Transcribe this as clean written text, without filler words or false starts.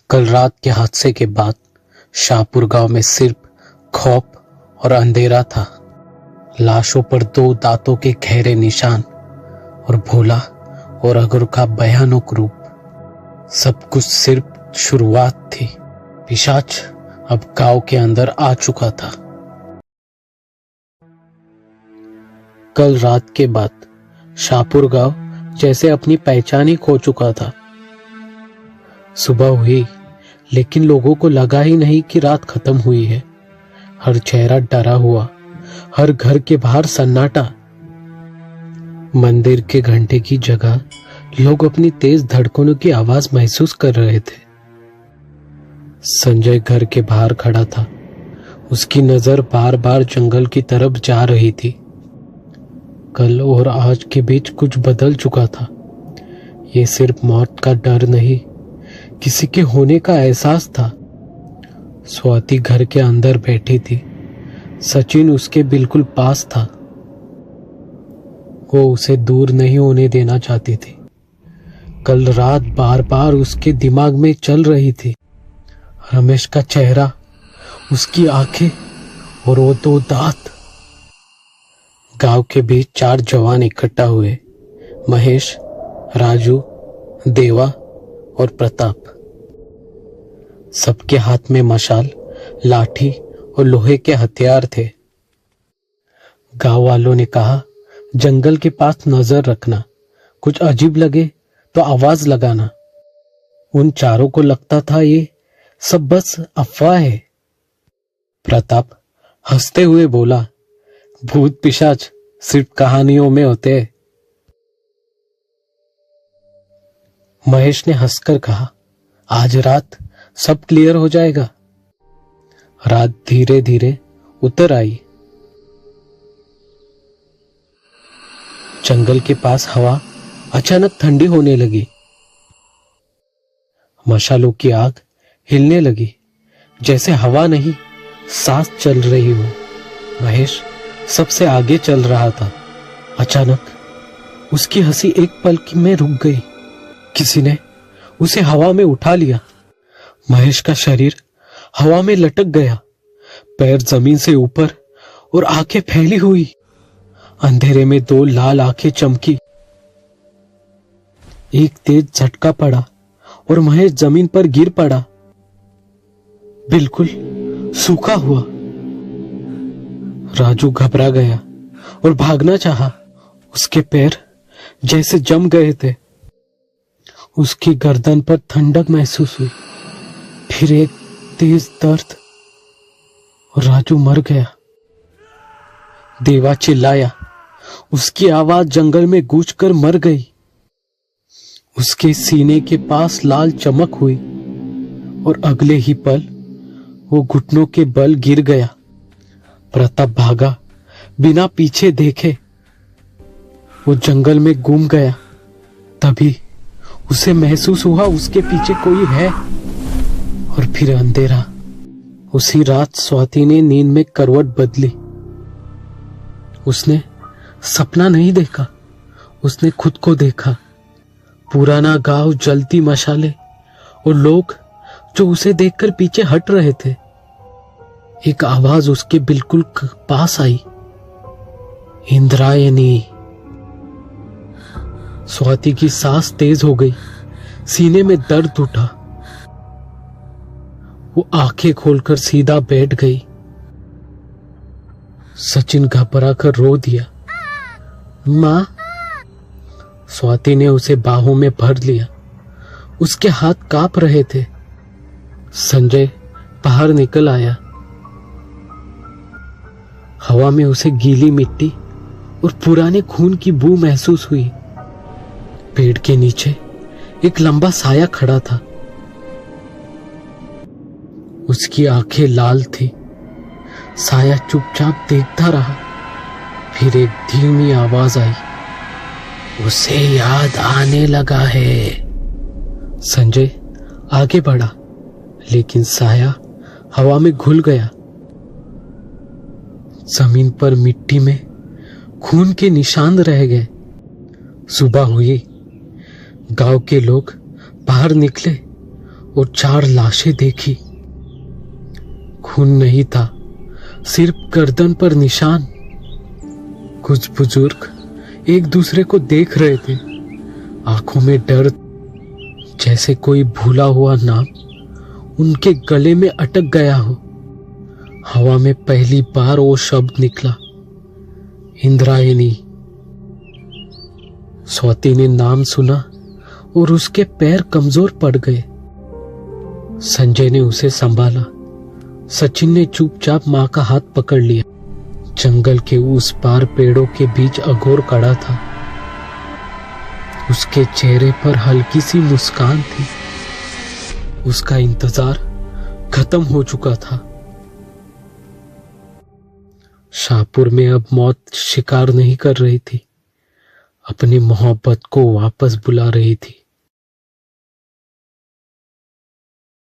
कल रात के हादसे के बाद शाहपुर गांव में सिर्फ खौफ और अंधेरा था। लाशों पर 2 दांतों के गहरे निशान और भोला और अगर का भयानक रूप। सब कुछ सिर्फ शुरुआत थी। पिशाच अब गांव के अंदर आ चुका था। कल रात के बाद शाहपुर गांव जैसे अपनी पहचान ही खो चुका था। सुबह हुई लेकिन लोगों को लगा ही नहीं कि रात खत्म हुई है। हर चेहरा डरा हुआ, हर घर के बाहर सन्नाटा। मंदिर के घंटे की जगह लोग अपनी तेज धड़कनों की आवाज महसूस कर रहे थे। संजय घर के बाहर खड़ा था। उसकी नजर बार बार जंगल की तरफ जा रही थी। कल और आज के बीच कुछ बदल चुका था। ये सिर्फ मौत का डर नहीं, किसी के होने का एहसास था। स्वाति घर के अंदर बैठी थी। सचिन उसके बिल्कुल पास था। वो उसे दूर नहीं होने देना चाहती थी। कल रात बार बार उसके दिमाग में चल रही थी। रमेश का चेहरा, उसकी आंखें और वो 2 दांत। गांव के बीच 4 जवान इकट्ठा हुए। महेश, राजू, देवा और प्रताप। सबके हाथ में मशाल, लाठी और लोहे के हथियार थे। गांव वालों ने कहा, जंगल के पास नजर रखना, कुछ अजीब लगे तो आवाज लगाना। उन चारों को लगता था ये सब बस अफवाह है। प्रताप हंसते हुए बोला, भूत पिशाच सिर्फ कहानियों में होते हैं। महेश ने हंसकर कहा, आज रात सब क्लियर हो जाएगा। रात धीरे धीरे उतर आई। जंगल के पास हवा अचानक ठंडी होने लगी। मशालों की आग हिलने लगी, जैसे हवा नहीं सांस चल रही हो। महेश सबसे आगे चल रहा था। अचानक उसकी हंसी एक पल में रुक गई। किसी ने उसे हवा में उठा लिया। महेश का शरीर हवा में लटक गया, पैर जमीन से ऊपर और आंखें फैली हुई। अंधेरे में 2 लाल आंखें चमकी। एक तेज झटका पड़ा और महेश जमीन पर गिर पड़ा, बिल्कुल सूखा हुआ। राजू घबरा गया और भागना चाहा। उसके पैर जैसे जम गए थे। उसकी गर्दन पर ठंडक महसूस हुई। फिर एक तेज दर्द और राजू मर गया। देवा चिल्लाया। उसकी आवाज जंगल में गूंजकर मर गई। उसके सीने के पास लाल चमक हुई और अगले ही पल वो घुटनों के बल गिर गया। प्रताप भागा बिना पीछे देखे। वो जंगल में गुम गया। तभी उसे महसूस हुआ उसके पीछे कोई है। और फिर अंधेरा। उसी रात स्वाति ने नींद में करवट बदली। उसने सपना नहीं देखा, उसने खुद को देखा। पुराना गांव, जलती मशाले और लोग जो उसे देखकर पीछे हट रहे थे। एक आवाज उसके बिल्कुल पास आई, इंद्रायणी। स्वाति की सांस तेज हो गई। सीने में दर्द उठा। वो आंखें खोलकर सीधा बैठ गई। सचिन घबरा कर रो दिया। मां। स्वाति ने उसे बाहों में भर लिया। उसके हाथ कांप रहे थे। संजय बाहर निकल आया। हवा में उसे गीली मिट्टी और पुराने खून की बू महसूस हुई। पेड़ के नीचे एक लंबा साया खड़ा था। उसकी आंखें लाल थी। साया चुपचाप देखता रहा। फिर एक धीमी आवाज आई, उसे याद आने लगा है। संजय आगे बढ़ा, लेकिन साया हवा में घुल गया। जमीन पर मिट्टी में खून के निशान रह गए। सुबह हुई। गांव के लोग बाहर निकले और 4 लाशें देखी। खून नहीं था, सिर्फ गर्दन पर निशान। कुछ बुजुर्ग एक दूसरे को देख रहे थे, आंखों में डर, जैसे कोई भूला हुआ नाम उनके गले में अटक गया हो। हवा में पहली बार वो शब्द निकला, इंद्रायणी। स्वाति ने नाम सुना और उसके पैर कमजोर पड़ गए। संजय ने उसे संभाला। सचिन ने चुपचाप मां का हाथ पकड़ लिया। जंगल के उस पार पेड़ों के बीच अघोर खड़ा था। उसके चेहरे पर हल्की सी मुस्कान थी। उसका इंतजार खत्म हो चुका था। शाहपुर में अब मौत शिकार नहीं कर रही थी, अपनी मोहब्बत को वापस बुला रही थी।